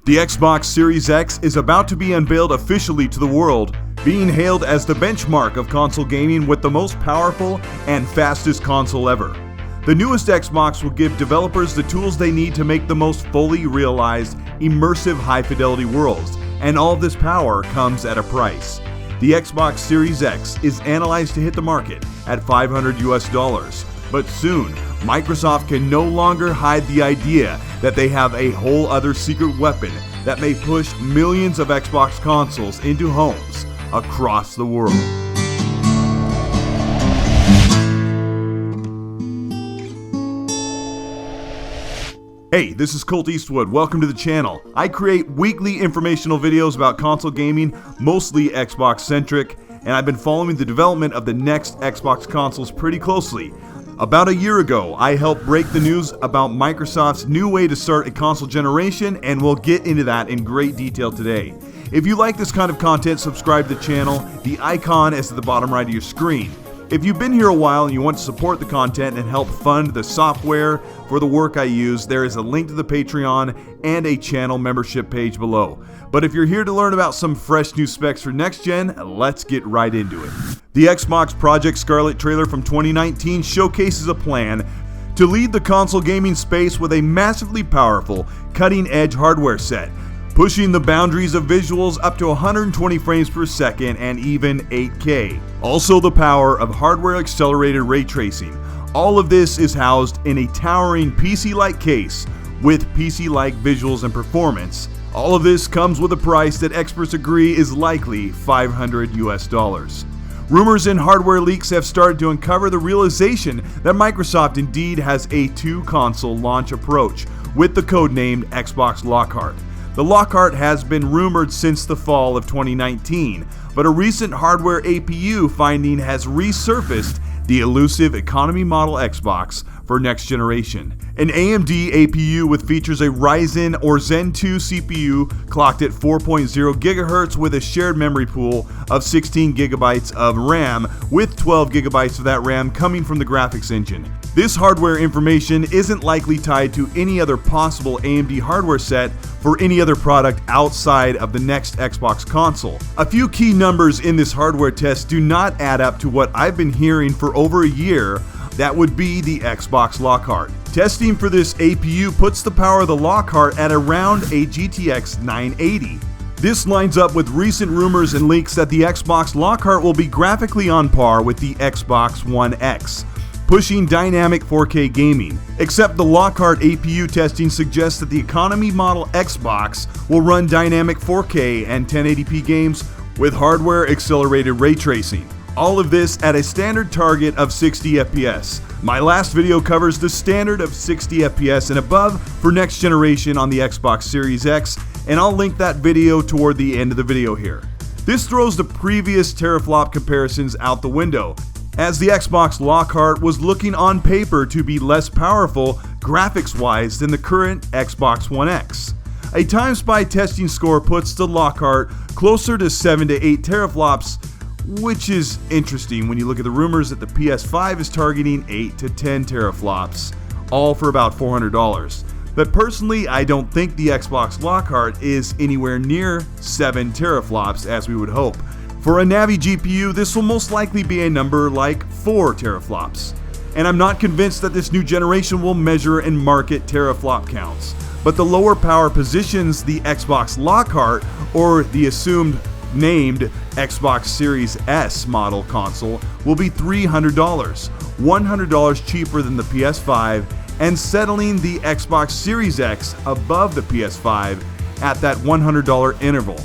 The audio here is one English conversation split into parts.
The Xbox Series X is about to be unveiled officially to the world, being hailed as the benchmark of console gaming with the most powerful and fastest console ever. The newest Xbox will give developers the tools they need to make the most fully realized, immersive high-fidelity worlds, and all this power comes at a price. The Xbox Series X is analyzed to hit the market at $500 but soon, Microsoft can no longer hide the idea that they have a whole other secret weapon that may push millions of Xbox consoles into homes across the world. Hey, this is Colteastwood. Welcome to the channel. I create weekly informational videos about console gaming, mostly Xbox centric, and I've been following the development of the next Xbox consoles pretty closely. About a year ago, I helped break the news about Microsoft's new way to start a console generation, and we'll get into that in great detail today. If you like this kind of content, subscribe to the channel. The icon is at the bottom right of your screen. If you've been here a while and you want to support the content and help fund the software for the work I use, there is a link to the Patreon and a channel membership page below. But if you're here to learn about some fresh new specs for next gen, let's get right into it. The Xbox Project Scarlett trailer from 2019 showcases a plan to lead the console gaming space with a massively powerful, cutting-edge hardware set, pushing the boundaries of visuals up to 120 frames per second and even 8K. Also the power of hardware-accelerated ray tracing. All of this is housed in a towering PC-like case with PC-like visuals and performance. All of this comes with a price that experts agree is likely $500. Rumors and hardware leaks have started to uncover the realization that Microsoft indeed has a two-console launch approach with the codename Xbox Lockhart. The Lockhart has been rumored since the fall of 2019, but a recent hardware APU finding has resurfaced the elusive economy model Xbox for next generation. An AMD APU with features a Ryzen or Zen 2 CPU clocked at 4.0 GHz with a shared memory pool of 16 GB of RAM, with 12 GB of that RAM coming from the graphics engine. This hardware information isn't likely tied to any other possible AMD hardware set for any other product outside of the next Xbox console. A few key numbers in this hardware test do not add up to what I've been hearing for over a year. That would be the Xbox Lockhart. Testing for this APU puts the power of the Lockhart at around a GTX 980. This lines up with recent rumors and leaks that the Xbox Lockhart will be graphically on par with the Xbox One X, pushing dynamic 4K gaming. Except the Lockhart APU testing suggests that the economy model Xbox will run dynamic 4K and 1080p games with hardware accelerated ray tracing. All of this at a standard target of 60 FPS. My last video covers the standard of 60 FPS and above for next generation on the Xbox Series X, and I'll link that video toward the end of the video here. This throws the previous teraflop comparisons out the window, as the Xbox Lockhart was looking on paper to be less powerful graphics-wise than the current Xbox One X. A TimeSpy testing score puts the Lockhart closer to 7 to 8 teraflops, which is interesting when you look at the rumors that the PS5 is targeting 8 to 10 teraflops, all for about $400. But personally, I don't think the Xbox Lockhart is anywhere near 7 teraflops as we would hope. For a Navi GPU, this will most likely be a number like 4 teraflops. And I'm not convinced that this new generation will measure and market teraflop counts. But the lower power positions the Xbox Lockhart, or the assumed named Xbox Series S model console, will be $300, $100 cheaper than the PS5, and settling the Xbox Series X above the PS5 at that $100 interval.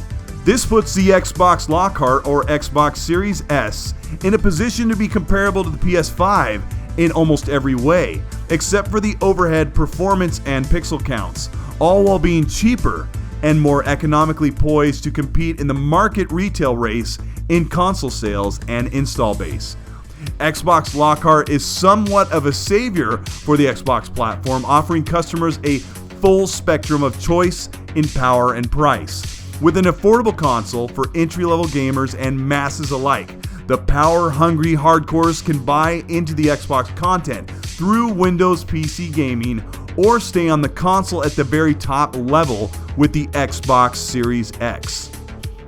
This puts the Xbox Lockhart, or Xbox Series S, in a position to be comparable to the PS5 in almost every way, except for the overhead, performance, and pixel counts, all while being cheaper and more economically poised to compete in the market retail race in console sales and install base. Xbox Lockhart is somewhat of a savior for the Xbox platform, offering customers a full spectrum of choice in power and price. With an affordable console for entry-level gamers and masses alike, the power-hungry hardcores can buy into the Xbox content through Windows PC gaming or stay on the console at the very top level with the Xbox Series X.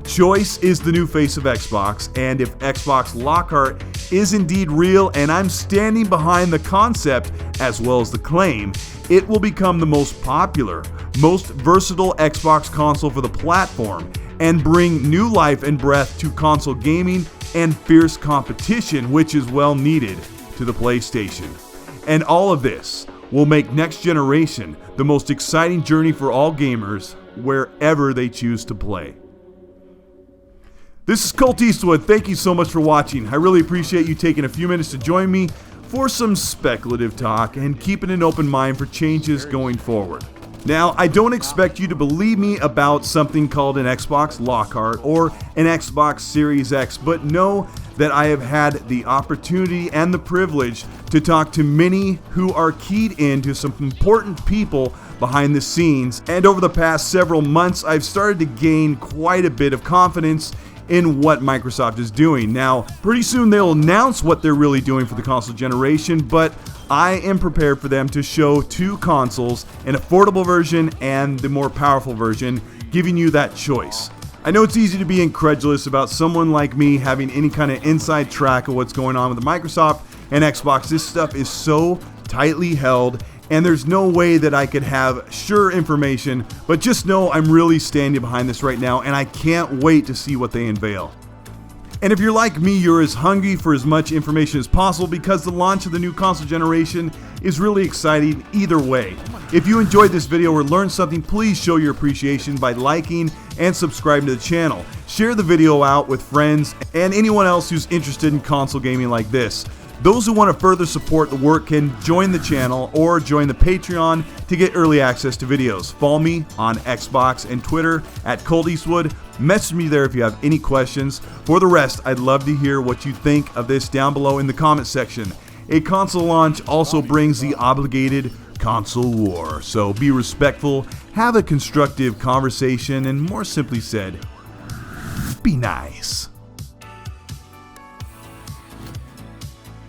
Choice is the new face of Xbox, and if Xbox Lockhart is indeed real, and I'm standing behind the concept as well as the claim, it will become the most popular, most versatile Xbox console for the platform, and bring new life and breath to console gaming and fierce competition, which is well needed, to the PlayStation. And all of this will make next generation the most exciting journey for all gamers, wherever they choose to play. This is Colteastwood. Thank you so much for watching. I really appreciate you taking a few minutes to join me for some speculative talk and keeping an open mind for changes going forward. Now, I don't expect you to believe me about something called an Xbox Lockhart or an Xbox Series X, but know that I have had the opportunity and the privilege to talk to many who are keyed into some important people behind the scenes, and over the past several months, I've started to gain quite a bit of confidence in what Microsoft is doing. Now, pretty soon they'll announce what they're really doing for the console generation, but I am prepared for them to show two consoles, an affordable version and the more powerful version, giving you that choice. I know it's easy to be incredulous about someone like me having any kind of inside track of what's going on with Microsoft and Xbox. This stuff is so tightly held, and there's no way that I could have sure information, but just know I'm really standing behind this right now, and I can't wait to see what they unveil. And if you're like me, you're as hungry for as much information as possible because the launch of the new console generation is really exciting either way. If you enjoyed this video or learned something, please show your appreciation by liking and subscribing to the channel. Share the video out with friends and anyone else who's interested in console gaming like this. Those who want to further support the work can join the channel or join the Patreon to get early access to videos. Follow me on Xbox and Twitter at Colteastwood. Message me there if you have any questions. For the rest, I'd love to hear what you think of this down below in the comment section. A console launch also brings the obligated console war, so be respectful, have a constructive conversation, and more simply said, be nice.